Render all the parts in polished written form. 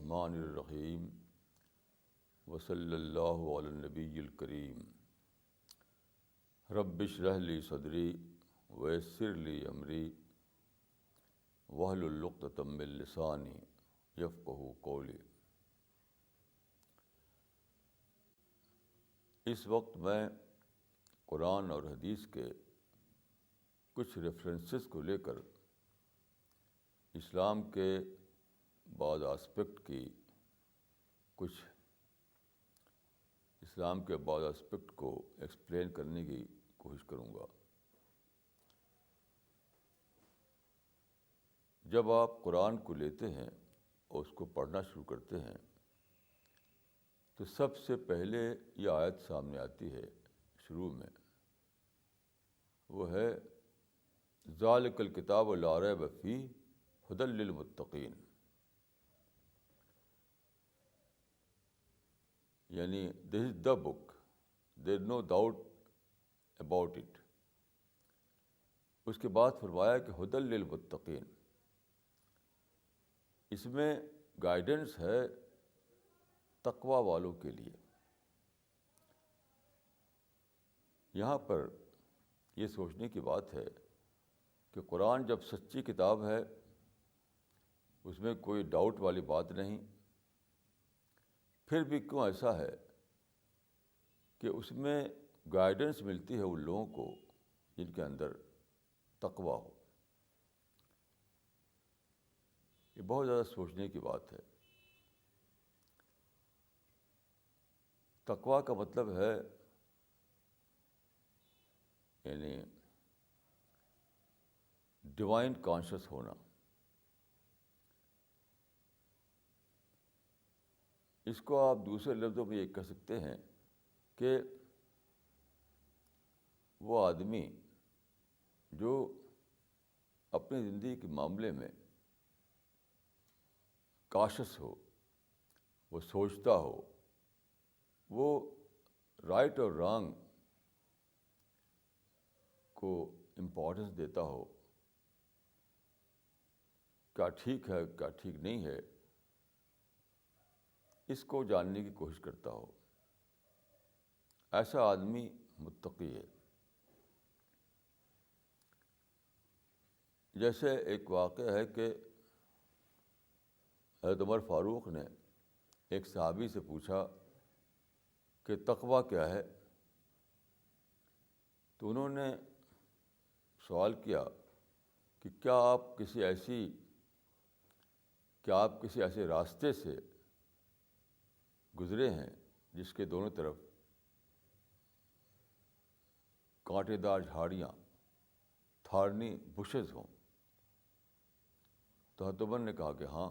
الرحمن الرحیم وصلی اللہ علی النبی الکریم رب اشرح لی صدری ویسر لی امری واحلل عقدۃ من لسانی یفقہوا قولی۔ اس وقت میں قرآن اور حدیث کے کچھ ریفرنسز کو لے کر اسلام کے بعض آسپیکٹ کو ایکسپلین کرنے کی کوشش کروں گا۔ جب آپ قرآن کو لیتے ہیں اور اس کو پڑھنا شروع کرتے ہیں تو سب سے پہلے یہ آیت سامنے آتی ہے شروع میں، وہ ہے ذالک الکتاب لا ریب فیہ ھدی للمتقین، یعنی دس از دا بک، دیر از نو ڈاؤٹ اباؤٹ اٹ۔ اس کے بعد فرمایا کہ ھدی للمتقین، اس میں گائیڈنس ہے تقوی والوں کے لیے۔ یہاں پر یہ سوچنے کی بات ہے کہ قرآن جب سچی کتاب ہے، اس میں کوئی ڈاؤٹ والی بات نہیں، پھر بھی کیوں ایسا ہے کہ اس میں گائیڈنس ملتی ہے ان لوگوں کو جن کے اندر تقوی ہو؟ یہ بہت زیادہ سوچنے کی بات ہے۔ تقوی کا مطلب ہے یعنی ڈیوائن کانشیس ہونا۔ اس کو آپ دوسرے لفظوں میں یہ کہہ سکتے ہیں کہ وہ آدمی جو اپنی زندگی کے معاملے میں کاشس ہو، وہ سوچتا ہو، وہ رائٹ اور رانگ کو امپورٹنس دیتا ہو، کیا ٹھیک ہے کیا ٹھیک نہیں ہے، اس کو جاننے کی کوشش کرتا ہو، ایسا آدمی متقی ہے۔ جیسے ایک واقعہ ہے کہ حضرت عمر فاروق نے ایک صحابی سے پوچھا کہ تقوی کیا ہے؟ تو انہوں نے سوال کیا کہ کیا آپ کسی ایسے راستے سے گزرے ہیں جس کے دونوں طرف کانٹے دار جھاڑیاں، تھارنی بشز ہوں؟ تو حضرت عمر نے کہا کہ ہاں۔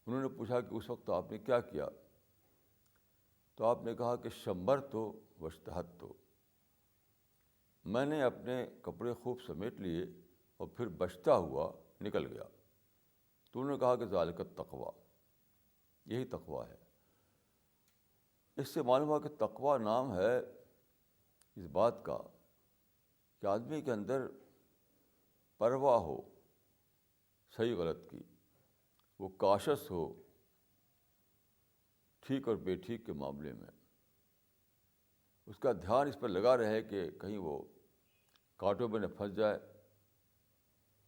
انہوں نے پوچھا کہ اس وقت آپ نے کیا کیا؟ تو آپ نے کہا کہ شمرت واجتہدت، میں نے اپنے کپڑے خوب سمیٹ لیے اور پھر بچتا ہوا نکل گیا۔ تو انہوں نے کہا کہ ذالک التقویٰ، یہی تقویٰ ہے۔ اس سے معلوم ہوا کہ تقویٰ نام ہے اس بات کا کہ آدمی کے اندر پرواہ ہو صحیح غلط کی، وہ کاشس ہو ٹھیک اور بے ٹھیک کے معاملے میں، اس کا دھیان اس پر لگا رہے کہ کہیں وہ کانٹوں میں نہ پھنس جائے،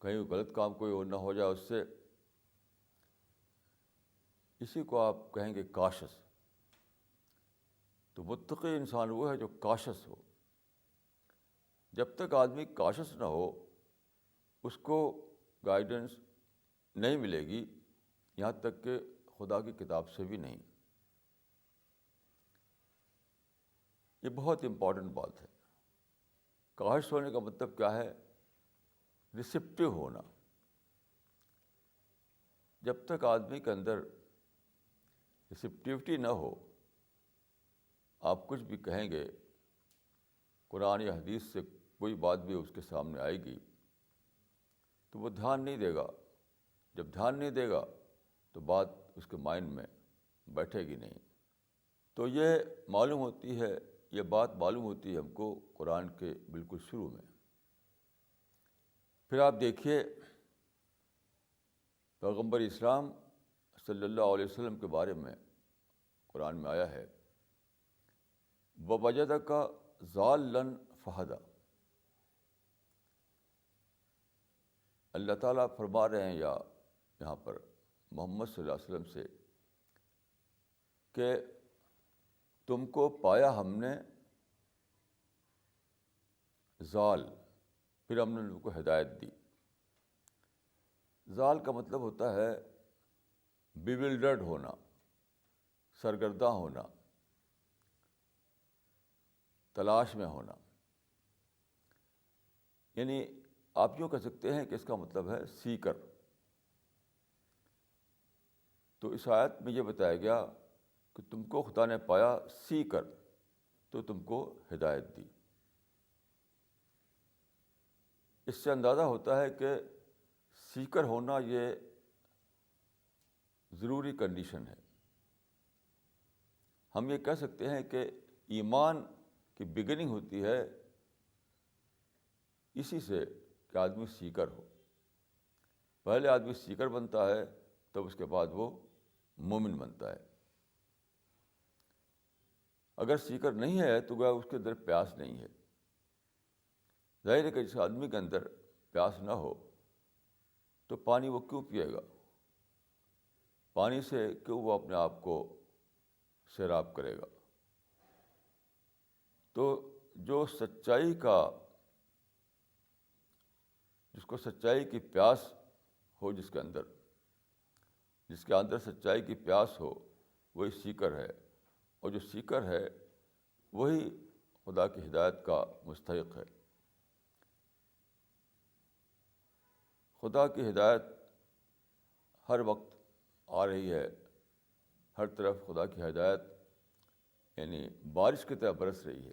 کہیں وہ غلط کام کوئی نہ ہو جائے اس سے۔ اسی کو آپ کہیں گے کاشس۔ تو متقی انسان وہ ہے جو کاشس ہو۔ جب تک آدمی کاشس نہ ہو اس کو گائیڈنس نہیں ملے گی، یہاں تک کہ خدا کی کتاب سے بھی نہیں۔ یہ بہت امپورٹنٹ بات ہے۔ کاشس ہونے کا مطلب کیا ہے؟ ریسیپٹیو ہونا۔ جب تک آدمی کے اندر ریسیپٹیوٹی نہ ہو، آپ کچھ بھی کہیں گے، قرآن یا حدیث سے کوئی بات بھی اس کے سامنے آئے گی تو وہ دھیان نہیں دے گا۔ جب دھیان نہیں دے گا تو بات اس کے مائنڈ میں بیٹھے گی نہیں۔ تو یہ بات معلوم ہوتی ہے ہم کو قرآن کے بالکل شروع میں۔ پھر آپ دیکھیے پیغمبر اسلام صلی اللہ علیہ وسلم کے بارے میں قرآن میں آیا ہے، وَوَجَدَكَ ضَالًّا فَہَدَىٰ۔ اللہ تعالیٰ فرما رہے ہیں یہاں پر محمد صلی اللہ علیہ وسلم سے کہ تم کو پایا ہم نے ضال، پھر ہم نے ان کو ہدایت دی۔ ضال کا مطلب ہوتا ہے بیولڈرڈ ہونا، سرگرداں ہونا، تلاش میں ہونا۔ یعنی آپ یوں کہہ سکتے ہیں کہ اس کا مطلب ہے سیکر۔ تو اس آیت میں یہ بتایا گیا کہ تم کو خدا نے پایا سیکر، تو تم کو ہدایت دی۔ اس سے اندازہ ہوتا ہے کہ سیکر ہونا یہ ضروری کنڈیشن ہے۔ ہم یہ کہہ سکتے ہیں کہ ایمان کی بگننگ ہوتی ہے اسی سے کہ آدمی سیکر ہو۔ پہلے آدمی سیکر بنتا ہے، تب اس کے بعد وہ مومن بنتا ہے۔ اگر سیکر نہیں ہے تو گویا اس کے اندر پیاس نہیں ہے۔ ظاہر ہے کہ جس آدمی کے اندر پیاس نہ ہو تو پانی وہ کیوں پیے گا؟ پانی سے کیوں وہ اپنے آپ کو سیراب کرے گا؟ تو جو سچائی کا، جس کو سچائی کی پیاس ہو، جس کے اندر سچائی کی پیاس ہو، وہی سیکر ہے، اور جو سیکر ہے وہی خدا کی ہدایت کا مستحق ہے۔ خدا کی ہدایت ہر وقت آ رہی ہے، ہر طرف خدا کی ہدایت یعنی بارش کی طرح برس رہی ہے،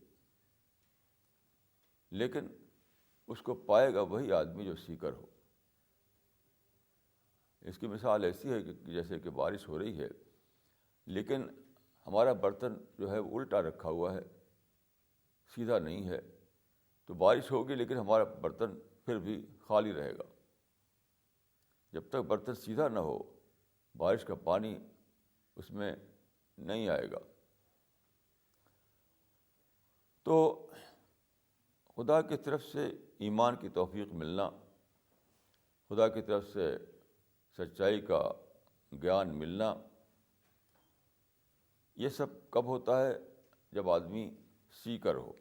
لیکن اس کو پائے گا وہی آدمی جو سیکر ہو۔ اس کی مثال ایسی ہے کہ جیسے کہ بارش ہو رہی ہے، لیکن ہمارا برتن جو ہے وہ الٹا رکھا ہوا ہے، سیدھا نہیں ہے، تو بارش ہوگی لیکن ہمارا برتن پھر بھی خالی رہے گا۔ جب تک برتن سیدھا نہ ہو، بارش کا پانی اس میں نہیں آئے گا۔ تو خدا کی طرف سے ایمان کی توفیق ملنا، خدا کی طرف سے سچائی کا گیان ملنا، یہ سب کب ہوتا ہے؟ جب آدمی سیکر ہو۔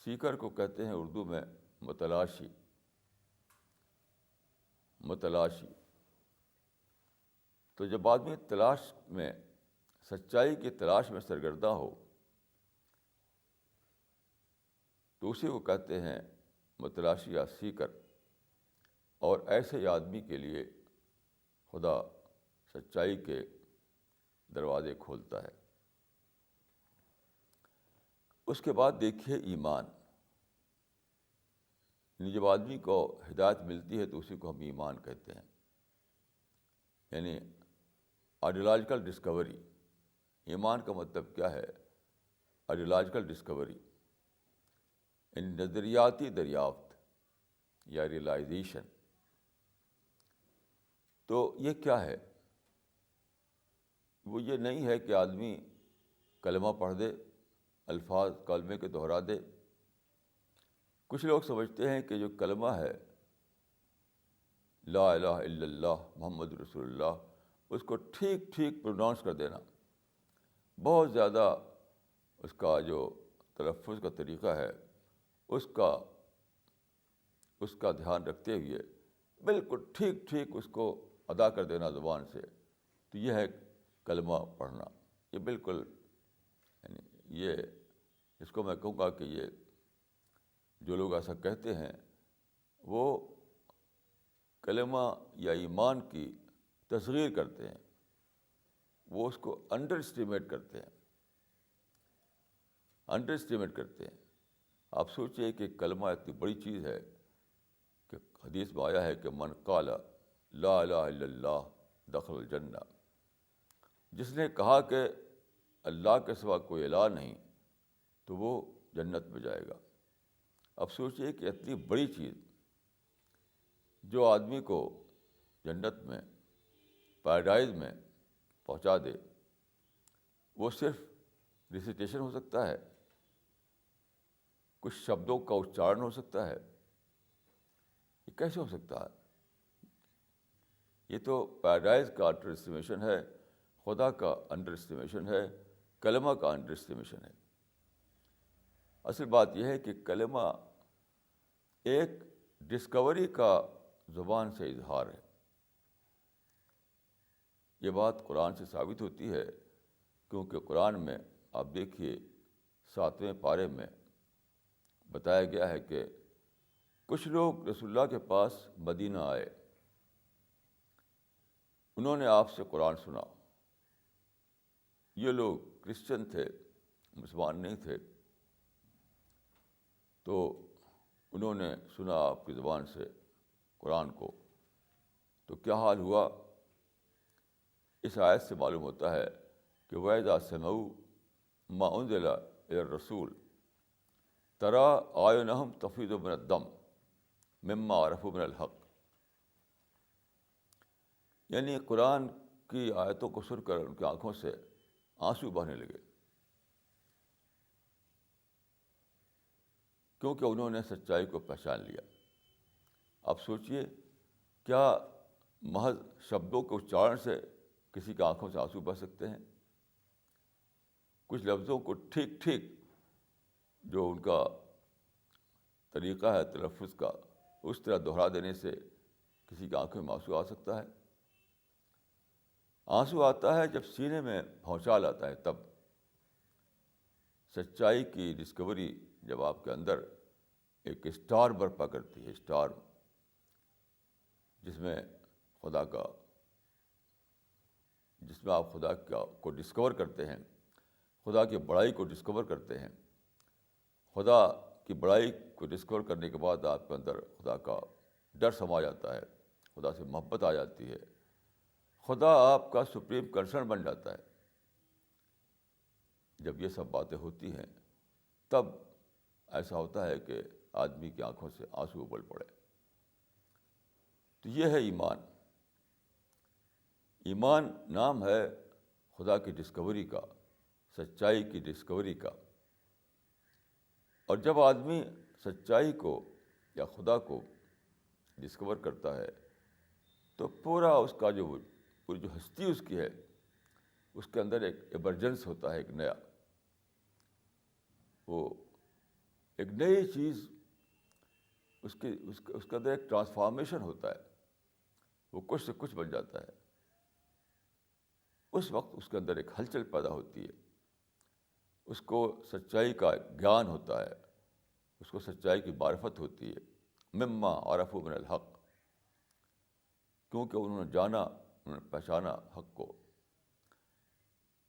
سیکر کو کہتے ہیں اردو میں متلاشی۔ تو جب آدمی تلاش میں، سچائی کی تلاش میں سرگرداں ہو، تو اسی کو کہتے ہیں متلاشی یا سیکر۔ اور ایسے آدمی کے لیے خدا سچائی کے دروازے کھولتا ہے۔ اس کے بعد دیکھیے ایمان، یعنی جب آدمی کو ہدایت ملتی ہے تو اسی کو ہم ایمان کہتے ہیں، یعنی آئیڈیالوجیکل ڈسکوری۔ ایمان کا مطلب کیا ہے؟ آئیڈیالوجیکل ڈسکوری، یعنی نظریاتی دریافت یا ریئلائزیشن۔ تو یہ کیا ہے؟ وہ یہ نہیں ہے کہ آدمی کلمہ پڑھ دے، الفاظ کلمے کے دہرا دے۔ کچھ لوگ سمجھتے ہیں کہ جو کلمہ ہے لا الہ الا اللہ محمد رسول اللہ، اس کو ٹھیک ٹھیک پروناؤنس کر دینا، بہت زیادہ اس کا جو تلفظ کا طریقہ ہے اس کا دھیان رکھتے ہوئے بالکل ٹھیک ٹھیک اس کو ادا کر دینا زبان سے، تو یہ ہے کلمہ پڑھنا۔ یہ بالکل، یعنی یہ اس کو میں کہوں گا کہ یہ جو لوگ ایسا کہتے ہیں وہ کلمہ یا ایمان کی تصغیر کرتے ہیں، وہ اس کو انڈر اسٹیمیٹ کرتے ہیں۔ آپ سوچئے کہ کلمہ اتنی بڑی چیز ہے کہ حدیث میں آیا ہے کہ من قال لا الہ الا اللہ دخل الجنہ، جس نے کہا کہ اللہ کے سوا کوئی الہ نہیں تو وہ جنت میں جائے گا۔ اب سوچئے کہ اتنی بڑی چیز جو آدمی کو جنت میں پیراڈائز میں پہنچا دے وہ صرف ریسیٹیشن ہو سکتا ہے, کچھ شبدوں کا اچارن ہو سکتا ہے. یہ کیسے ہو سکتا ہے؟ یہ تو پیراڈائز کا انڈر اسٹیمیشن ہے, خدا کا انڈر اسٹیمیشن ہے, کلمہ کا انڈر اسٹیمیشن ہے. اصل بات یہ ہے کہ کلمہ ایک ڈسکوری کا زبان سے اظہار ہے. یہ بات قرآن سے ثابت ہوتی ہے, کیونکہ قرآن میں آپ دیکھیے 7ویں پارے میں بتایا گیا ہے کہ کچھ لوگ رسول اللہ کے پاس مدینہ آئے, انہوں نے آپ سے قرآن سنا. یہ لوگ کرسچن تھے, مسلمان نہیں تھے, تو انہوں نے سنا آپ کی زبان سے قرآن کو. تو کیا حال ہوا؟ اس آیت سے معلوم ہوتا ہے کہ وَإِذَا سَمِعُوا مَا أُنزِلَ إِلَى الرَّسُولِ تَرَىٰ أَعْيُنَهُمْ تَفِيضُ مِنَ الدَّمْعِ مِمَّا عَرَفُوا مِنَ الْحَقِّ. یعنی قرآن کی آیتوں کو سن کر ان کی آنکھوں سے آنسو بہنے لگے, کیونکہ انہوں نے سچائی کو پہچان لیا. آپ سوچئے, کیا محض شبدوں کے اچارن سے کسی کی آنکھوں سے آنسو بہ سکتے ہیں؟ کچھ لفظوں کو ٹھیک ٹھیک جو ان کا طریقہ ہے تلفظ کا, اس طرح دہرا دینے سے کسی کی آنکھوں میں آنسو آ سکتا ہے؟ آنسو آتا ہے جب سینے میں بھونچال آتا ہے, تب سچائی کی ڈسکوری جب آپ کے اندر ایک اسٹار برپا کرتی ہے, اسٹار جس میں آپ خدا کو ڈسکور کرتے ہیں, خدا کی بڑائی کو ڈسکور کرتے ہیں. خدا کی بڑائی کو ڈسکور کرنے کے بعد آپ کے اندر خدا کا ڈر سما جاتا ہے, خدا سے محبت آ جاتی ہے, خدا آپ کا سپریم کنسرن بن جاتا ہے. جب یہ سب باتیں ہوتی ہیں تب ایسا ہوتا ہے کہ آدمی کی آنکھوں سے آنسو ابل پڑے. تو یہ ہے ایمان. ایمان نام ہے خدا کی ڈسکوری کا, سچائی کی ڈسکوری کا. اور جب آدمی سچائی کو یا خدا کو ڈسکور کرتا ہے تو پورا اس کا پوری جو ہستی اس کی ہے, اس کے اندر ایک ایمرجنس ہوتا ہے, ایک نیا, وہ ایک نئی چیز اس کے اندر ایک ٹرانسفارمیشن ہوتا ہے, وہ کچھ سے کچھ بن جاتا ہے. اس وقت اس کے اندر ایک ہلچل پیدا ہوتی ہے, اس کو سچائی کا گیان ہوتا ہے, اس کو سچائی کی معرفت ہوتی ہے. مما عرفوا من الحق, کیونکہ انہوں نے جانا, انہوں نے پہچانا حق کو.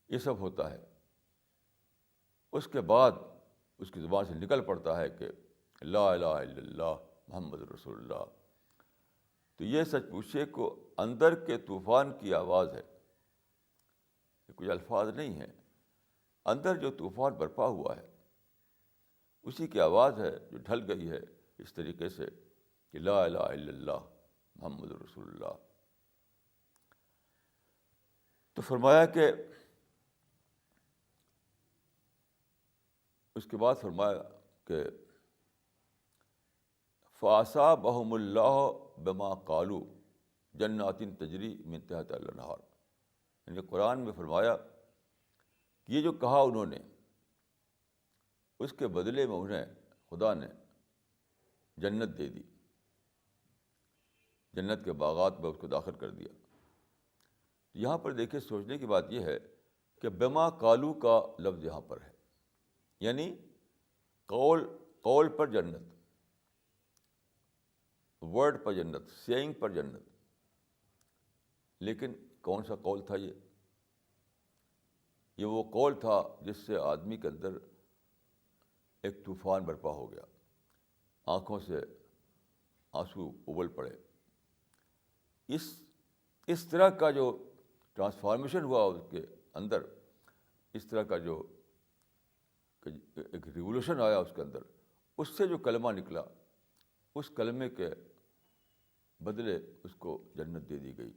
یہ سب ہوتا ہے. اس کے بعد اس کی زبان سے نکل پڑتا ہے کہ لا الہ الا اللہ محمد رسول اللہ. تو یہ سچ پوچھے کو اندر کے طوفان کی آواز ہے, یہ کچھ الفاظ نہیں ہیں. اندر جو طوفان برپا ہوا ہے اسی کی آواز ہے جو ڈھل گئی ہے اس طریقے سے کہ لا الہ الا اللہ محمد رسول اللہ. تو فرمایا کہ اس کے بعد فرمایا کہ فَأَصَابَهُمُ اللَّهُ بِمَا قَالُوا جَنَّاتٍ تَجْرِي مِن تَحْتِهَا الْأَنْهَارُ. یعنی قرآن میں فرمایا کہ یہ جو کہا انہوں نے, اس کے بدلے میں انہیں خدا نے جنت دے دی, جنت کے باغات میں اس کو داخل کر دیا. یہاں پر دیکھیں, سوچنے کی بات یہ ہے کہ بما قالو کا لفظ یہاں پر ہے, یعنی قول پر جنت, ورڈ پر جنت, سیئنگ پر جنت. لیکن کون سا قول تھا یہ وہ قول تھا جس سے آدمی کے اندر ایک طوفان برپا ہو گیا, آنکھوں سے آنسو ابل پڑے. اس طرح کا جو ٹرانسفارمیشن ہوا اس کے اندر, اس طرح کا جو ایک ریولوشن آیا اس کے اندر, اس سے جو کلمہ نکلا, اس کلمے کے بدلے اس کو جنت دے دی گئی.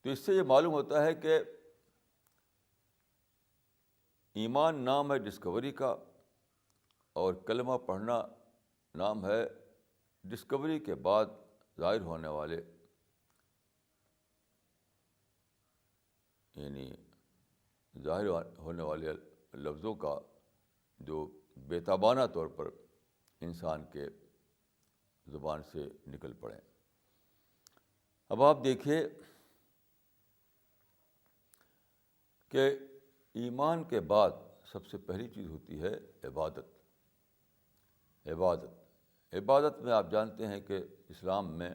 تو اس سے یہ معلوم ہوتا ہے کہ ایمان نام ہے ڈسکوری کا، اور کلمہ پڑھنا نام ہے ڈسکوری کے بعد ظاہر ہونے والے، یعنی ظاہر ہونے والے لفظوں کا جو بےتابانہ طور پر انسان کے زبان سے نکل پڑیں۔ اب آپ دیکھیے کہ ایمان کے بعد سب سے پہلی چیز ہوتی ہے عبادت۔ عبادت میں آپ جانتے ہیں کہ اسلام میں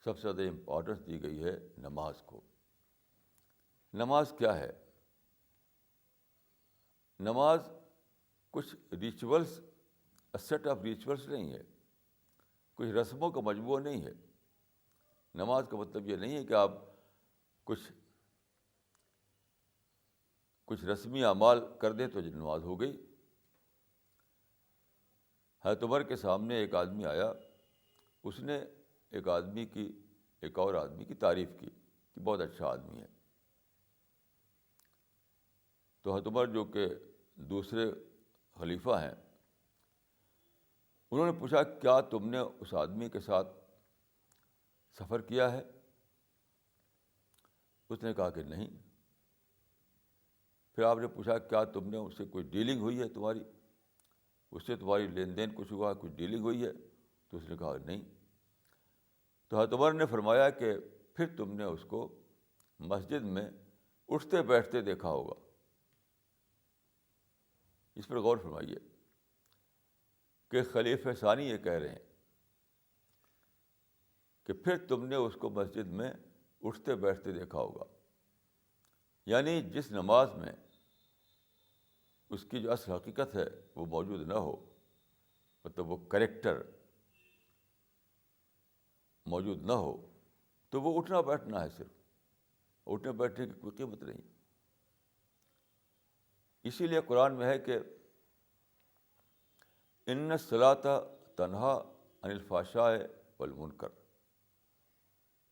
سب سے زیادہ امپورٹنس دی گئی ہے نماز کو۔ نماز کیا ہے؟ نماز کچھ ریچولس، سیٹ آف ریچولس نہیں ہے، کچھ رسموں کا مجموعہ نہیں ہے۔ نماز کا مطلب یہ نہیں ہے کہ آپ کچھ رسمی اعمال کر دیں تو نماز ہو گئی۔ حضرت عمر کے سامنے ایک آدمی آیا، اس نے ایک اور آدمی کی تعریف کی کہ بہت اچھا آدمی ہے۔ تو حضرت عمر جو کہ دوسرے خلیفہ ہیں، انہوں نے پوچھا کیا تم نے اس آدمی کے ساتھ سفر کیا ہے؟ اس نے کہا کہ نہیں۔ پھر آپ نے پوچھا کیا تم نے اس سے کوئی ڈیلنگ ہوئی ہے تمہاری، اس سے تمہاری لین دین کچھ ہوا، کچھ ڈیلنگ ہوئی ہے؟ تو اس نے کہا نہیں۔ تو حضرت عمر نے فرمایا کہ پھر تم نے اس کو مسجد میں اٹھتے بیٹھتے دیکھا ہوگا۔ اس پر غور فرمائیے کہ خلیفہ ثانی یہ کہہ رہے ہیں کہ پھر تم نے اس کو مسجد میں اٹھتے بیٹھتے دیکھا ہوگا، یعنی جس نماز میں اس کی جو اصل حقیقت ہے وہ موجود نہ ہو، مطلب وہ کریکٹر موجود نہ ہو، تو وہ اٹھنا بیٹھنا ہے، صرف اٹھنے بیٹھنے کی کوئی قیمت نہیں۔ اسی لیے قرآن میں ہے کہ ان الصلاۃ تنہا عن الفحشاء والمنکر،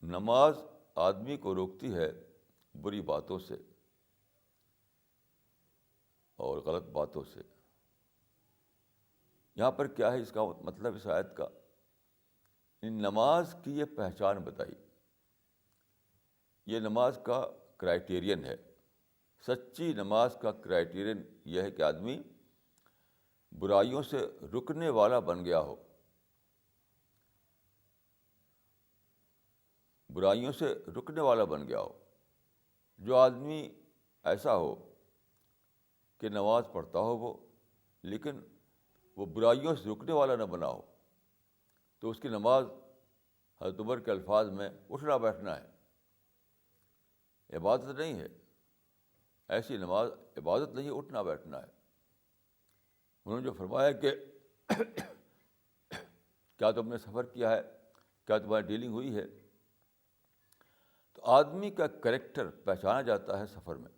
نماز آدمی کو روکتی ہے بری باتوں سے اور غلط باتوں سے۔ یہاں پر کیا ہے اس کا مطلب اس آیت کا؟ ان نماز کی یہ پہچان بتائی، یہ نماز کا کرائیٹیرین ہے۔ سچی نماز کا کرائیٹیرین یہ ہے کہ آدمی برائیوں سے رکنے والا بن گیا ہو، برائیوں سے رکنے والا بن گیا ہو۔ جو آدمی ایسا ہو کہ نماز پڑھتا ہو وہ، لیکن وہ برائیوں سے رکنے والا نہ بنا ہو، تو اس کی نماز حضرت عمر کے الفاظ میں اٹھنا بیٹھنا ہے، عبادت نہیں ہے۔ ایسی نماز عبادت نہیں، اٹھنا بیٹھنا ہے۔ انہوں نے جو فرمایا کہ کیا تم نے سفر کیا ہے، کیا تمہاری ڈیلنگ ہوئی ہے، تو آدمی کا کریکٹر پہچانا جاتا ہے سفر میں،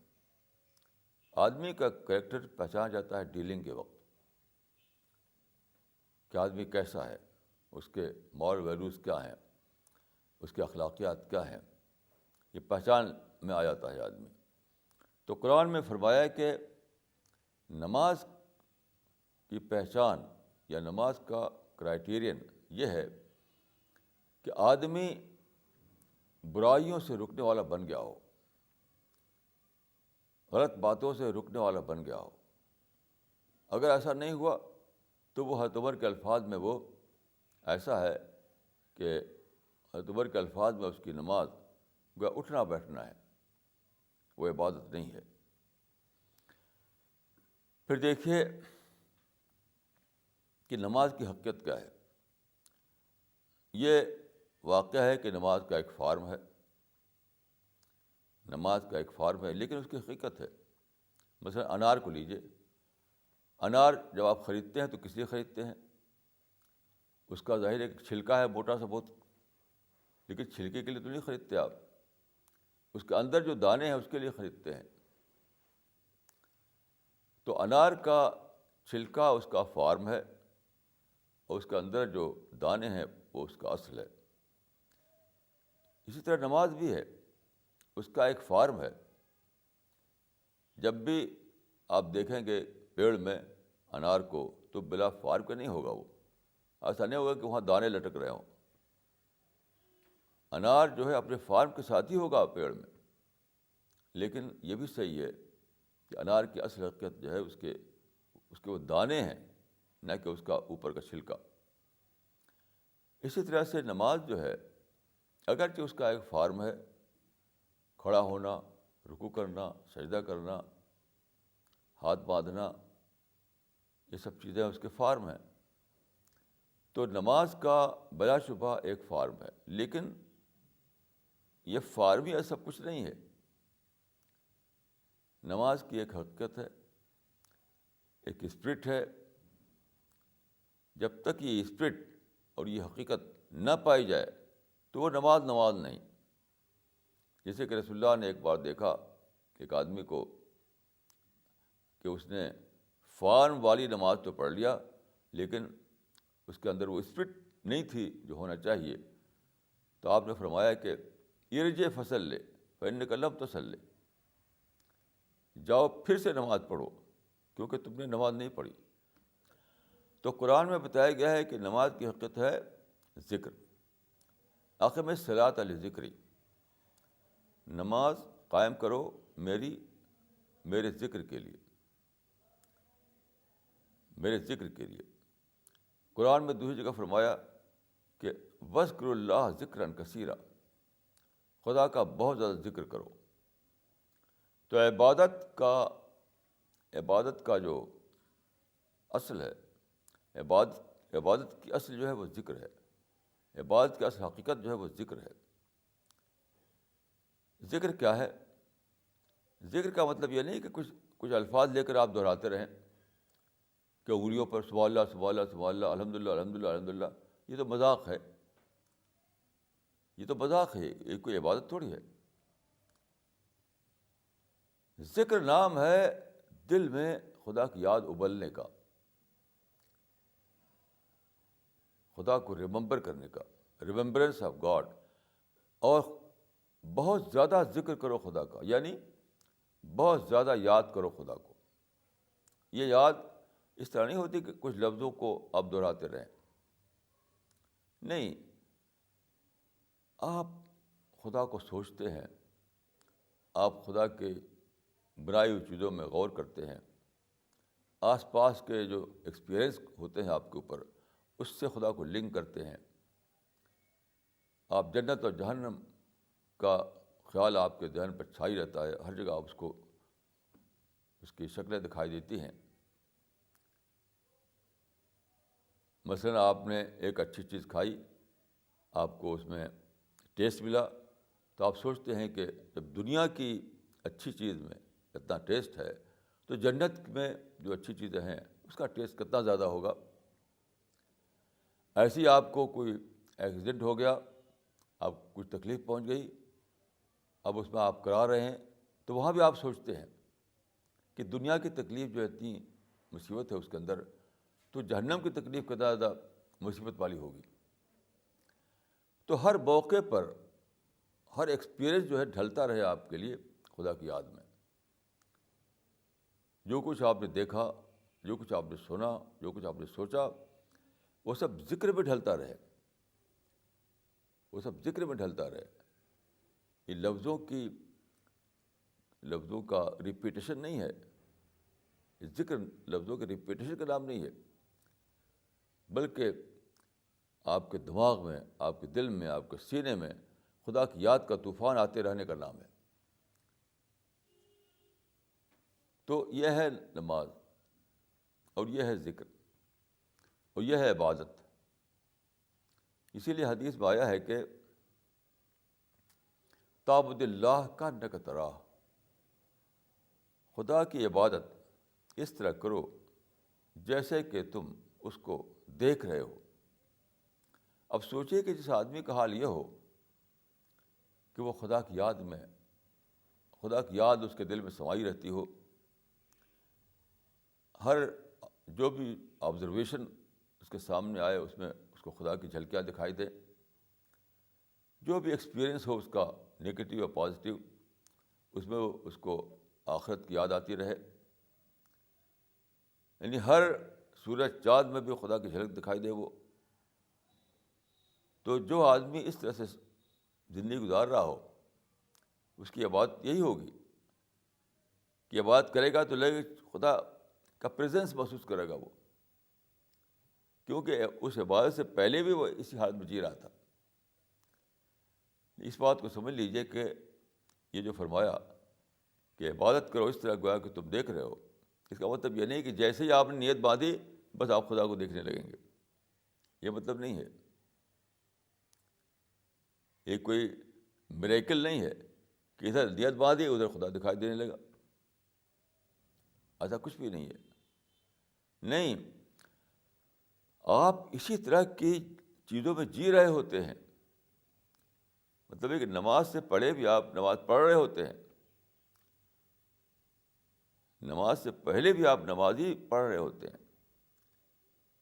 آدمی کا کریکٹر پہچانا جاتا ہے ڈیلنگ کے وقت، کہ آدمی کیسا ہے، اس کے مورل ویلیوز کیا ہیں، اس کے اخلاقیات کیا ہیں، یہ پہچان میں آ جاتا ہے آدمی۔ تو قرآن میں فرمایا کہ نماز کی پہچان یا نماز کا کرائیٹیرین یہ ہے کہ آدمی برائیوں سے رکنے والا بن گیا ہو، غلط باتوں سے رکنے والا بن گیا ہو۔ اگر ایسا نہیں ہوا تو وہ حضرت عمر کے الفاظ میں وہ ایسا ہے کہ حضرت عمر کے الفاظ میں اس کی نماز گویا اٹھنا بیٹھنا ہے، وہ عبادت نہیں ہے۔ پھر دیکھیے کہ نماز کی حقیقت کیا ہے۔ یہ واقعہ ہے کہ نماز کا ایک فارم ہے، نماز کا ایک فارم ہے، لیکن اس کی حقیقت ہے۔ مثلا انار کو لیجیے، انار جب آپ خریدتے ہیں تو کس لیے خریدتے ہیں؟ اس کا ظاہر ایک چھلکا ہے موٹا سا بہت، لیکن چھلکے کے لیے تو نہیں خریدتے آپ، اس کے اندر جو دانے ہیں اس کے لیے خریدتے ہیں۔ تو انار کا چھلکا اس کا فارم ہے، اور اس کے اندر جو دانے ہیں وہ اس کا اصل ہے۔ اسی طرح نماز بھی ہے، اس کا ایک فارم ہے. جب بھی آپ دیکھیں گے پیڑ میں انار کو تو بلا فارم کا نہیں ہوگا. وہ ایسا نہیں ہوگا کہ وہاں دانے لٹک رہے ہوں. انار جو ہے اپنے فارم کے ساتھ ہی ہوگا پیڑ میں. لیکن یہ بھی صحیح ہے کہ انار کی اصل حقیقت جو ہے اس کے وہ دانے ہیں، نہ کہ اس کا اوپر کا چھلکا. اسی طرح سے نماز جو ہے اگرچہ اس کا ایک فارم ہے، کھڑا ہونا، رکوع کرنا، سجدہ کرنا، ہاتھ باندھنا، یہ سب چیزیں اس کے فارم ہیں. تو نماز کا بلا شبہ ایک فارم ہے، لیکن یہ فارم ہی سب کچھ نہیں ہے. نماز کی ایک حقیقت ہے، ایک اسپرٹ ہے. جب تک یہ اسپرٹ اور یہ حقیقت نہ پائی جائے تو وہ نماز نہیں. جیسے کہ رسول اللہ نے ایک بار دیکھا ایک آدمی کو کہ اس نے فارم والی نماز تو پڑھ لیا لیکن اس کے اندر وہ اسپرٹ نہیں تھی جو ہونا چاہیے. تو آپ نے فرمایا کہ ارجع فصلی فإنک لم تصلی، جاؤ پھر سے نماز پڑھو کیونکہ تم نے نماز نہیں پڑھی. تو قرآن میں بتایا گیا ہے کہ نماز کی حقیقت ہے ذکر. اقم الصلاۃ لذکری، نماز قائم کرو میرے ذکر کے لیے، میرے ذکر کے لیے. قرآن میں دوسری جگہ فرمایا کہ وذکروا اللہ ذکرا کثیرا، خدا کا بہت زیادہ ذکر کرو. تو عبادت کا جو اصل ہے، عبادت کی اصل جو ہے وہ ذکر ہے. عبادت کی اصل حقیقت جو ہے وہ ذکر ہے. ذکر کیا ہے؟ ذکر کا مطلب یہ نہیں کہ کچھ الفاظ لے کر آپ دہراتے رہیں کہ انگلیوں پر سبحان اللہ سبحان اللہ سبحان اللہ الحمدللہ الحمدللہ الحمدللہ. یہ تو مذاق ہے، یہ تو مذاق ہے، یہ کوئی عبادت تھوڑی ہے. ذکر نام ہے دل میں خدا کی یاد ابلنے کا، خدا کو ریممبر کرنے کا، ریممبرنس آف گاڈ. اور بہت زیادہ ذکر کرو خدا کا، یعنی بہت زیادہ یاد کرو خدا کو. یہ یاد اس طرح نہیں ہوتی کہ کچھ لفظوں کو آپ دہراتے رہیں. نہیں، آپ خدا کو سوچتے ہیں، آپ خدا کے بنائی ہوئی چیزوں میں غور کرتے ہیں، آس پاس کے جو ایکسپیرئنس ہوتے ہیں آپ کے اوپر اس سے خدا کو لنک کرتے ہیں. آپ جنت اور جہنم کا خیال آپ کے ذہن پر چھائی رہتا ہے، ہر جگہ آپ اس کی شکلیں دکھائی دیتی ہیں. مثلاً آپ نے ایک اچھی چیز کھائی، آپ کو اس میں ٹیسٹ ملا، تو آپ سوچتے ہیں کہ جب دنیا کی اچھی چیز میں اتنا ٹیسٹ ہے تو جنت میں جو اچھی چیزیں ہیں اس کا ٹیسٹ کتنا زیادہ ہوگا. ایسے ہی آپ کو کوئی ایکسیڈنٹ ہو گیا، آپ کچھ تکلیف پہنچ گئی، اب اس میں آپ کرا رہے ہیں، تو وہاں بھی آپ سوچتے ہیں کہ دنیا کی تکلیف جو اتنی مصیبت ہے اس کے اندر، تو جہنم کی تکلیف کتنا زیادہ مصیبت والی ہوگی. تو ہر موقع پر ہر ایکسپیرئنس جو ہے ڈھلتا رہے آپ کے لیے خدا کی یاد میں. جو کچھ آپ نے دیکھا، جو کچھ آپ نے سنا، جو کچھ آپ نے سوچا، وہ سب ذکر میں ڈھلتا رہے، وہ سب ذکر میں ڈھلتا رہے. یہ لفظوں کا ریپیٹیشن نہیں ہے. ذکر لفظوں کے ریپیٹیشن کا نام نہیں ہے، بلکہ آپ کے دماغ میں، آپ کے دل میں، آپ کے سینے میں خدا کی یاد کا طوفان آتے رہنے کا نام ہے. تو یہ ہے نماز، اور یہ ہے ذکر، اور یہ ہے عبادت. اسی لیے حدیث میں آیا ہے کہ تعبد اللہ کانک تراہ، خدا کی عبادت اس طرح کرو جیسے کہ تم اس کو دیکھ رہے ہو. اب سوچئے کہ جس آدمی کا حال یہ ہو کہ وہ خدا کی یاد اس کے دل میں سمائی رہتی ہو، ہر جو بھی آبزرویشن اس کے سامنے آئے اس میں اس کو خدا کی جھلکیاں دکھائی دے، جو بھی ایکسپیرئنس ہو اس کا نگیٹو یا پازیٹیو اس میں اس کو آخرت کی یاد آتی رہے. یعنی ہر سورج چاند میں بھی خدا کی جھلک دکھائی دے وہ. تو جو آدمی اس طرح سے زندگی گزار رہا ہو اس کی عبادت یہی ہوگی کہ عبادت کرے گا تو لگے خدا کا پریزنس محسوس کرے گا وہ, کیونکہ اس عبادت سے پہلے بھی وہ اسی حالت میں جی رہا تھا. اس بات کو سمجھ لیجئے کہ یہ جو فرمایا کہ عبادت کرو اس طرح گویا کہ تم دیکھ رہے ہو, اس کا مطلب یہ نہیں کہ جیسے ہی آپ نے نیت باندھی بس آپ خدا کو دیکھنے لگیں گے, یہ مطلب نہیں ہے. یہ کوئی میریکل نہیں ہے کہ ادھر نیت باندھی ادھر خدا دکھائی دینے لگا, ایسا کچھ بھی نہیں ہے. نہیں, آپ اسی طرح کی چیزوں میں جی رہے ہوتے ہیں. مطلب ہے کہ نماز سے پہلے بھی آپ نماز پڑھ رہے ہوتے ہیں, نماز سے پہلے بھی آپ نماز ہی پڑھ رہے ہوتے ہیں,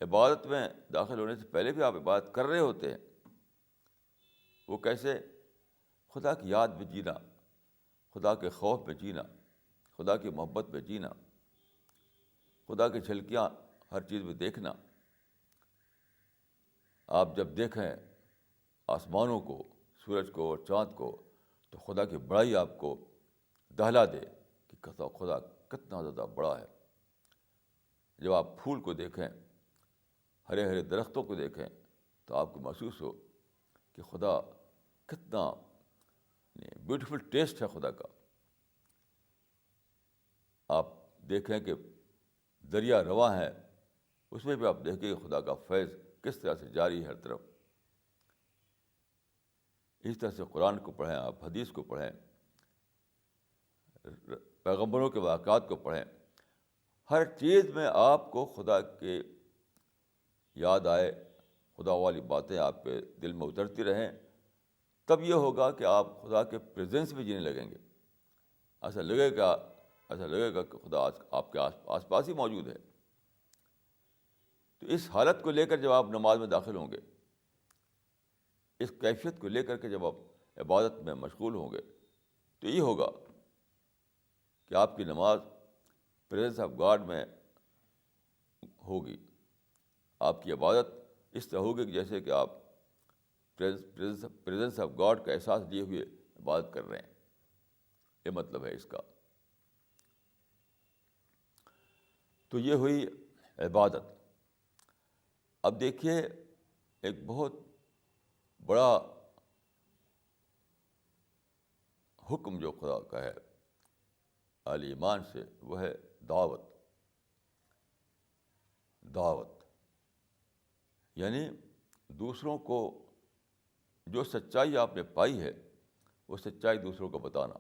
عبادت میں داخل ہونے سے پہلے بھی آپ عبادت کر رہے ہوتے ہیں. وہ کیسے؟ خدا کی یاد میں جینا, خدا کے خوف میں جینا, خدا کی محبت میں جینا, خدا کی جھلکیاں ہر چیز میں دیکھنا. آپ جب دیکھیں آسمانوں کو, سورج کو اور چاند کو, تو خدا کی بڑائی آپ کو دہلا دے کہ خدا کتنا زیادہ بڑا ہے. جب آپ پھول کو دیکھیں, ہرے ہرے درختوں کو دیکھیں, تو آپ کو محسوس ہو کہ خدا کتنا بیوٹیفل ٹیسٹ ہے خدا کا. آپ دیکھیں کہ دریا رواں ہے, اس میں بھی آپ دیکھیں کہ خدا کا فیض کس طرح سے جاری ہے ہر طرف. اس طرح سے قرآن کو پڑھیں, آپ حدیث کو پڑھیں, پیغمبروں کے واقعات کو پڑھیں, ہر چیز میں آپ کو خدا کے یاد آئے, خدا والی باتیں آپ کے دل میں اترتی رہیں. تب یہ ہوگا کہ آپ خدا کے پریزنس میں جینے لگیں گے. ایسا لگے گا کہ خدا آپ کے آس پاس ہی موجود ہے. تو اس حالت کو لے کر جب آپ نماز میں داخل ہوں گے, اس کیفیت کو لے کر کے جب آپ عبادت میں مشغول ہوں گے, تو یہ ہوگا کہ آپ کی نماز پریزنس آف گاڈ میں ہوگی. آپ کی عبادت اس طرح ہوگی کہ جیسے کہ آپ پریزنس آف گاڈ کا احساس لیے ہوئے عبادت کر رہے ہیں. یہ مطلب ہے اس کا. تو یہ ہوئی عبادت. اب دیکھیے ایک بہت بڑا حکم جو خدا کا ہے اہل ایمان سے, وہ ہے دعوت. دعوت یعنی دوسروں کو جو سچائی آپ نے پائی ہے وہ سچائی دوسروں کو بتانا.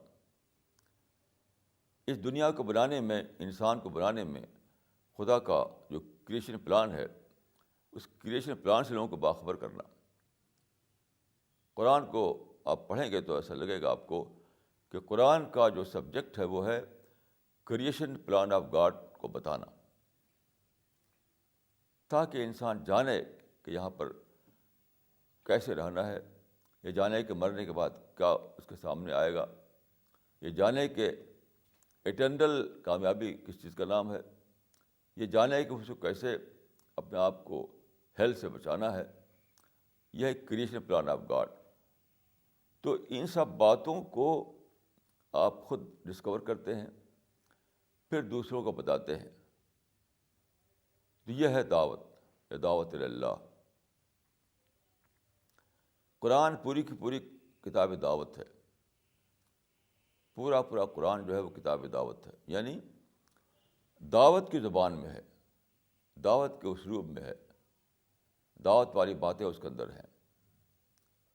اس دنیا کو بنانے میں, انسان کو بنانے میں خدا کا جو کریشن پلان ہے, اس کریشن پلان سے لوگوں کو باخبر کرنا. قرآن کو آپ پڑھیں گے تو ایسا لگے گا آپ کو کہ قرآن کا جو سبجیکٹ ہے وہ ہے کریشن پلان آف گاڈ کو بتانا, تاکہ انسان جانے کہ یہاں پر کیسے رہنا ہے, یہ جانے کہ مرنے کے بعد کیا اس کے سامنے آئے گا, یہ جانے کہ ایٹرنل کامیابی کس چیز کا نام ہے, یہ جانے کہ اس کو کیسے اپنے آپ کو ہیل سے بچانا ہے. یہ ہے کریشن پلان آف گاڈ. تو ان سب باتوں کو آپ خود ڈسکور کرتے ہیں, پھر دوسروں کو بتاتے ہیں. تو یہ ہے دعوت, یہ دعوت اللہ. قرآن پوری کی پوری کتاب دعوت ہے. پورا قرآن جو ہے وہ کتاب دعوت ہے. یعنی دعوت کی زبان میں ہے, دعوت کے اسلوب میں ہے, دعوت والی باتیں اس کے اندر ہیں.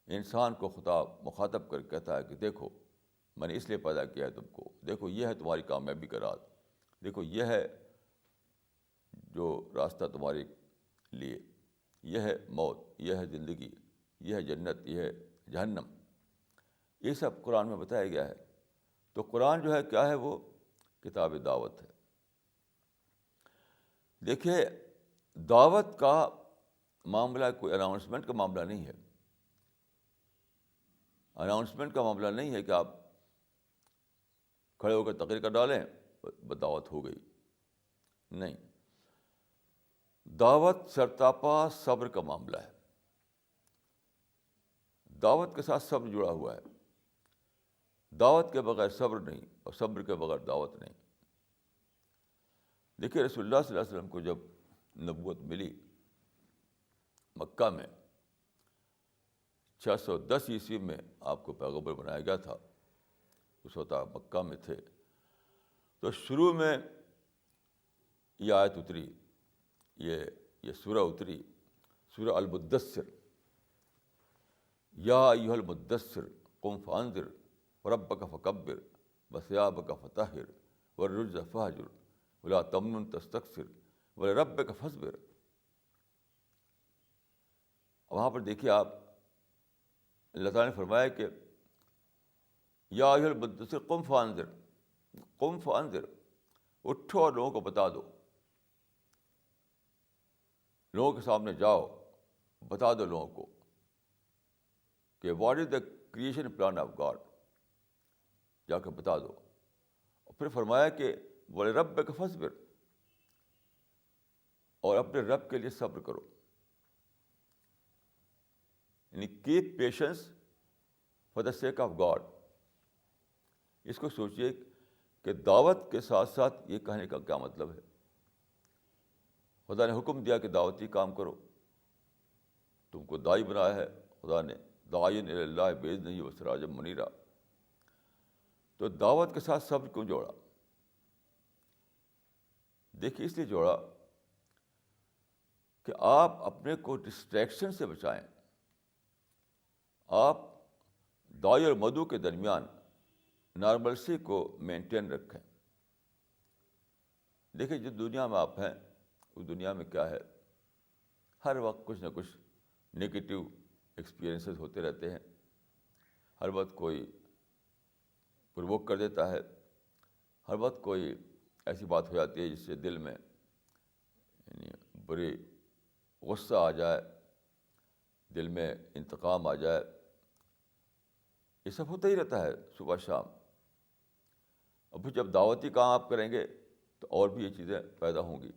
انسان کو خدا مخاطب کر کہتا ہے کہ دیکھو میں نے اس لیے پیدا کیا ہے تم کو, دیکھو یہ ہے تمہاری کامیابی کا راز, دیکھو یہ ہے جو راستہ تمہارے لیے, یہ ہے موت, یہ ہے زندگی, یہ ہے جنت, یہ ہے جہنم. یہ سب قرآن میں بتایا گیا ہے. تو قرآن جو ہے کیا ہے, وہ کتاب دعوت ہے. دیکھیے دعوت کا معاملہ کوئی اناؤنسمنٹ کا معاملہ نہیں ہے. اناؤنسمنٹ کا معاملہ نہیں ہے کہ آپ کھڑے ہو کر تقریر کر ڈالیں دعوت ہو گئی. نہیں، دعوت سرتاپا صبر کا معاملہ ہے. دعوت کے ساتھ صبر جڑا ہوا ہے. دعوت کے بغیر صبر نہیں اور صبر کے بغیر دعوت نہیں. دیکھیے رسول اللہ صلی اللہ علیہ وسلم کو جب نبوت ملی مکہ میں 610 عیسوی میں آپ کو پیغمبر بنایا گیا تھا. اس وقت آپ مکہ میں تھے. تو شروع میں یہ آیت اتری، یہ سورہ اتری، سورہ المدثر. یا ایھا المدثر قم فانذر وربک فکبر وثیابک فطہر والرجز فہجر ولا تمنن تستکثر ولربک فاصبر. وہاں پر دیکھیے آپ، اللہ تعالیٰ نے فرمایا کہ یا ایھا المدثر قم فانذر، قم فانذر، اٹھو اور لوگوں کو بتا دو. لوگوں کے سامنے جاؤ، بتا دو لوگوں کو کہ what is the creation plan of God. جا کے بتا دو. اور پھر فرمایا کہ وَلِرَبِّكَ فَاصْبِرْ، اور اپنے رب کے لیے صبر کرو. یعنی keep patience for the sake of God. اس کو سوچیے کہ دعوت کے ساتھ ساتھ یہ کہنے کا کیا مطلب ہے. خدا نے حکم دیا کہ دعوتی کام کرو، تم کو داعی بنایا ہے خدا نے، داعین الی اللہ باذنہ وسراجا منیرا. تو دعوت کے ساتھ صبر کیوں جوڑا؟ دیکھیے اس لیے جوڑا کہ آپ اپنے کو ڈسٹریکشن سے بچائیں. آپ داعی اور مدعو کے درمیان نارملسی کو مینٹین رکھیں. دیکھیے جو دنیا میں آپ ہیں اس دنیا میں کیا ہے، ہر وقت کچھ نہ کچھ نگیٹو ایکسپیرئنسز ہوتے رہتے ہیں. ہر وقت کوئی پرووک کر دیتا ہے، ہر وقت کوئی ایسی بات ہو جاتی ہے جس سے دل میں یعنی بری غصہ آ جائے، دل میں انتقام آ جائے. یہ سب ہوتا ہی رہتا ہے صبح شام. اور پھر جب دعوتی کام آپ کریں گے تو اور بھی یہ چیزیں پیدا ہوں گی.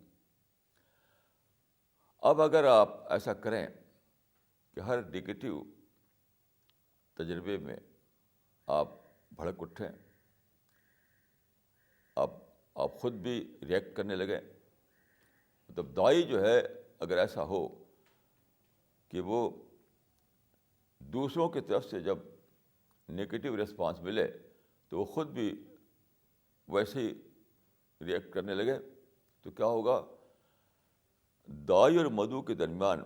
اب اگر آپ ایسا کریں کہ ہر نگیٹو تجربے میں آپ بھڑک اٹھیں، آپ خود بھی ریئیکٹ کرنے لگیں، مطلب داعی جو ہے اگر ایسا ہو کہ وہ دوسروں کی طرف سے جب نگیٹو رسپانس ملے تو وہ خود بھی ویسے ہی ریئیکٹ کرنے لگے، تو کیا ہوگا؟ داعی اور مدعو کے درمیان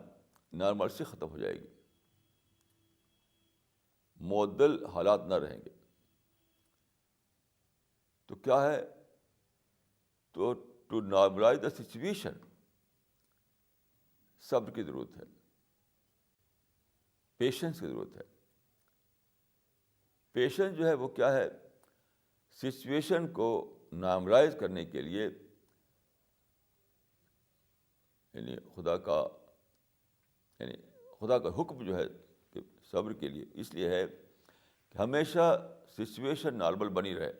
نارملسی ختم ہو جائے گی، معدل حالات نہ رہیں گے. تو کیا ہے؟ تو ٹو نارملائز دا سچویشن صبر کی ضرورت ہے، پیشنس کی ضرورت ہے. پیشنس جو ہے وہ کیا ہے؟ سچویشن کو نارملائز کرنے کے لیے یعنی خدا کا حکم جو ہے کہ صبر کے لیے اس لیے ہے کہ ہمیشہ سچویشن نارمل بنی رہے.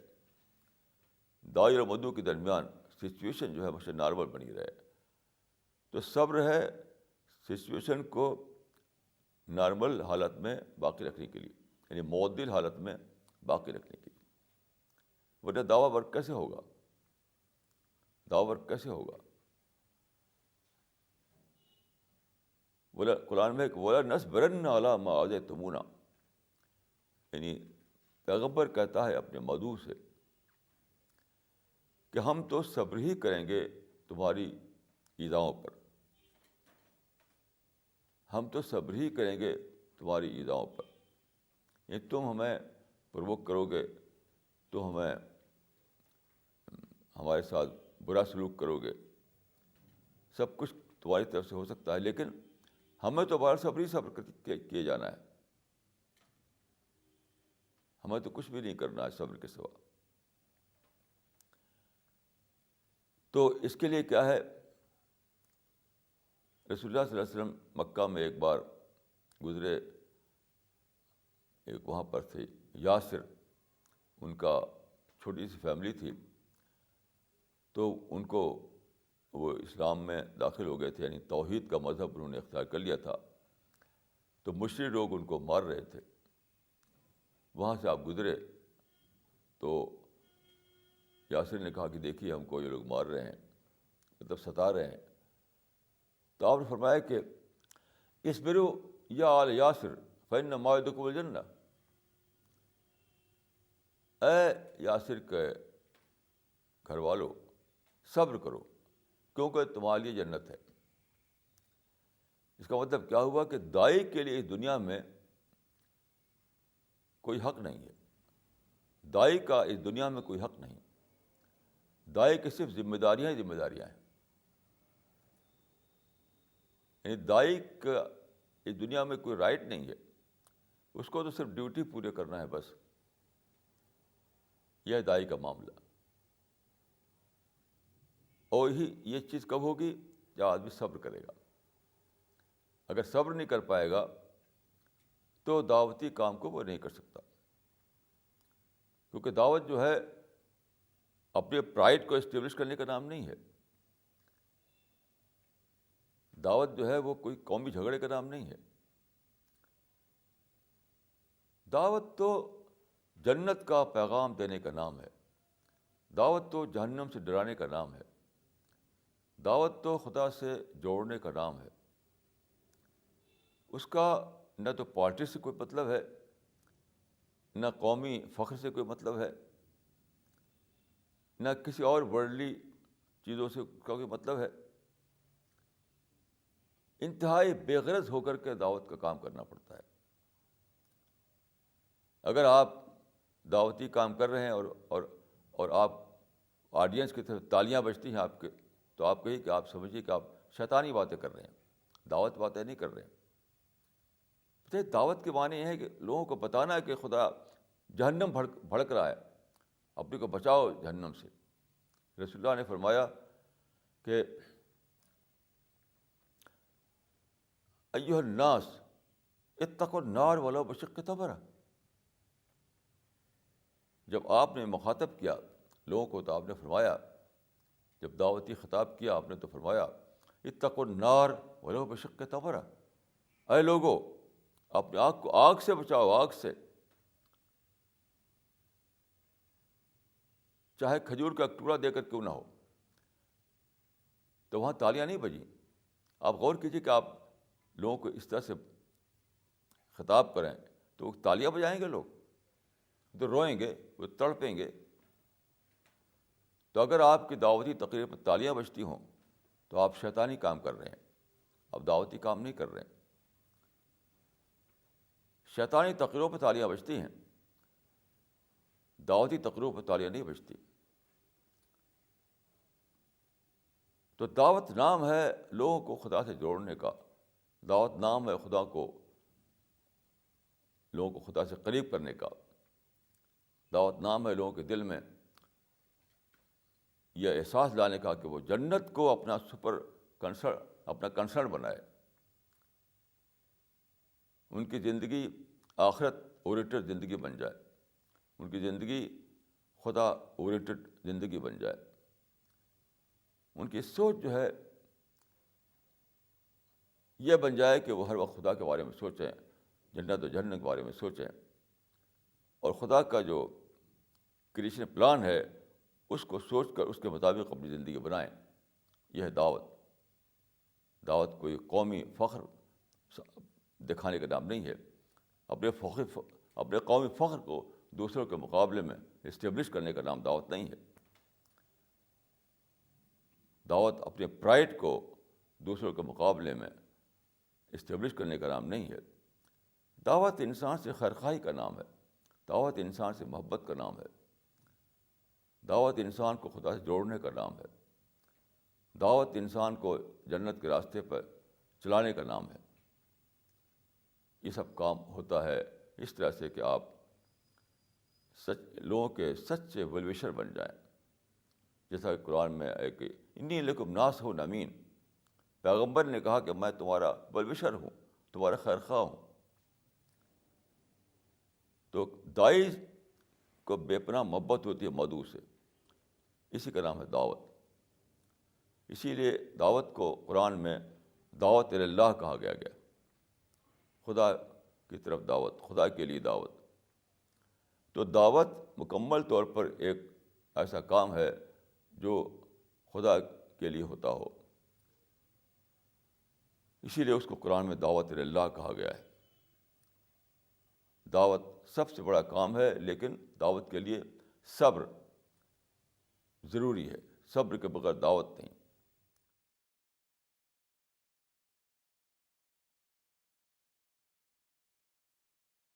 داعی اور مدعو کے درمیان سچویشن جو ہے ہمیشہ نارمل بنی رہے. تو صبر ہے سچویشن کو نارمل حالت میں باقی رکھنے کے لیے، یعنی معدل حالت میں باقی رکھنے کے لیے. ورنہ دعویٰ ورک کیسے ہوگا؟ دعویٰ ورک کیسے ہوگا؟ قرآن میں وَلَنَصْبِرَنَّ عَلَىٰ مَا آذَيْتُمُونَا، یعنی پیغمبر کہتا ہے اپنے مدعو سے کہ ہم تو صبر ہی کریں گے تمہاری ایذاؤں پر، ہم تو صبر ہی کریں گے تمہاری ایذاؤں پر. یعنی تم ہمیں پرووک کرو گے، تم ہمارے ساتھ برا سلوک کرو گے، سب کچھ تمہاری طرف سے ہو سکتا ہے، لیکن ہمیں تو بہر صبر ہی صبر کیے جانا ہے. ہمیں تو کچھ بھی نہیں کرنا ہے صبر کے سوا. تو اس کے لیے کیا ہے؟ رسول اللہ صلی اللہ علیہ وسلم مکہ میں ایک بار گزرے، ایک وہاں پر تھے یاسر، ان کا چھوٹی سی فیملی تھی، تو ان کو وہ اسلام میں داخل ہو گئے تھے، یعنی توحید کا مذہب انہوں نے اختیار کر لیا تھا، تو مشرک لوگ ان کو مار رہے تھے. وہاں سے آپ گزرے تو یاسر نے کہا کہ دیکھیے ہم کو یہ لوگ مار رہے ہیں، مطلب ستا رہے ہیں. تو آپ نے فرمایا کہ اصبروا یا آل یاسر فإن موعدکم الجنہ، اے یاسر کے گھر والو صبر کرو کیونکہ تمہارے لیے جنت ہے. اس کا مطلب کیا ہوا کہ داعی کے لیے اس دنیا میں کوئی حق نہیں ہے. داعی کا اس دنیا میں کوئی حق نہیں. داعی کی صرف ذمہ داریاں ہیں. یعنی داعی کا اس دنیا میں کوئی رائٹ نہیں ہے. اس کو تو صرف ڈیوٹی پورے کرنا ہے بس. یہ ہے داعی کا معاملہ. اور یہ چیز کب ہوگی جب آدمی صبر کرے گا. اگر صبر نہیں کر پائے گا تو دعوتی کام کو وہ نہیں کر سکتا. کیونکہ دعوت جو ہے اپنے پرائڈ کو اسٹیبلش کرنے کا نام نہیں ہے. دعوت جو ہے وہ کوئی قومی جھگڑے کا نام نہیں ہے. دعوت تو جنت کا پیغام دینے کا نام ہے. دعوت تو جہنم سے ڈرانے کا نام ہے. دعوت تو خدا سے جوڑنے کا نام ہے. اس کا نہ تو پارٹی سے کوئی مطلب ہے، نہ قومی فخر سے کوئی مطلب ہے، نہ کسی اور ورلڈلی چیزوں سے کا کوئی مطلب ہے. انتہائی بے غرض ہو کر کے دعوت کا کام کرنا پڑتا ہے. اگر آپ دعوتی کام کر رہے ہیں اور آپ آڈینس کی طرف تالیاں بجتی ہیں آپ کے، تو آپ کہیے کہ آپ سمجھیے کہ آپ شیطانی باتیں کر رہے ہیں، دعوت باتیں نہیں کر رہے ہیں. دعوت کے معنی یہ ہے کہ لوگوں کو بتانا ہے کہ خدا جہنم بھڑک رہا ہے، اپنے کو بچاؤ جہنم سے. رسول اللہ نے فرمایا کہ ایھا الناس اتقوا النار ولو بشق تمرہ. جب آپ نے مخاطب کیا لوگوں کو تو آپ نے فرمایا، جب دعوتی خطاب کیا آپ نے تو فرمایا اتقوا النار ولو بشق تمرہ. اے لوگو اپنے آگ کو آگ سے بچاؤ، آگ سے، چاہے کھجور کا ٹکڑا دے کر کیوں نہ ہو. تو وہاں تالیاں نہیں بجیں. آپ غور کیجیے کہ آپ لوگوں کو اس طرح سے خطاب کریں تو وہ تالیاں بجائیں گے، لوگ تو روئیں گے، وہ تڑپیں گے. تو اگر آپ کی دعوتی تقریر پر تالیاں بجتی ہوں تو آپ شیطانی کام کر رہے ہیں، آپ دعوتی کام نہیں کر رہے ہیں. شیطانی تقریروں پر تالیاں بجتی ہیں، دعوتی تقریروں پر تالیاں نہیں بجتی. تو دعوت نام ہے لوگوں کو خدا سے جوڑنے کا. دعوت نام ہے خدا کو، لوگوں کو خدا سے قریب کرنے کا. دعوت نام ہے لوگوں کے دل میں یہ احساس لانے کا کہ وہ جنت کو اپنا اپنا کنسرن بنائے. ان کی زندگی آخرت اورینٹڈ زندگی بن جائے، ان کی زندگی خدا اورینٹڈ زندگی بن جائے. ان کی سوچ جو ہے یہ بن جائے کہ وہ ہر وقت خدا کے بارے میں سوچیں، جنت و جہنم کے بارے میں سوچیں، اور خدا کا جو کریشن پلان ہے اس کو سوچ کر اس کے مطابق اپنی زندگی بنائیں. یہ ہے دعوت. دعوت کوئی قومی فخر دکھانے کا نام نہیں ہے. اپنے قومی فخر کو دوسروں کے مقابلے میں اسٹیبلش کرنے کا نام دعوت نہیں ہے. دعوت اپنے پرائڈ کو دوسروں کے مقابلے میں اسٹیبلش کرنے کا نام نہیں ہے. دعوت انسان سے خیرخواہی کا نام ہے. دعوت انسان سے محبت کا نام ہے. دعوت انسان کو خدا سے جوڑنے کا نام ہے. دعوت انسان کو جنت کے راستے پر چلانے کا نام ہے. یہ سب کام ہوتا ہے اس طرح سے کہ آپ لوگوں کے سچے ویلوشر بن جائیں. جیسا کہ قرآن میں ہے کہ انی لکم ناصح امین. پیغمبر نے کہا کہ میں تمہارا ویلوشر ہوں، تمہارا خیر خواہ ہوں. تو داعی کو بے پناہ محبت ہوتی ہے مدعو سے، اسی کا نام ہے دعوت۔ اسی لیے دعوت کو قرآن میں دعوت اللہ کہا گیا، خدا کی طرف دعوت، خدا کے لیے دعوت۔ تو دعوت مکمل طور پر ایک ایسا کام ہے جو خدا کے لیے ہوتا ہو، اسی لیے اس کو قرآن میں دعوت اللہ کہا گیا ہے۔ دعوت سب سے بڑا کام ہے، لیکن دعوت کے لیے صبر ضروری ہے، صبر کے بغیر دعوت نہیں۔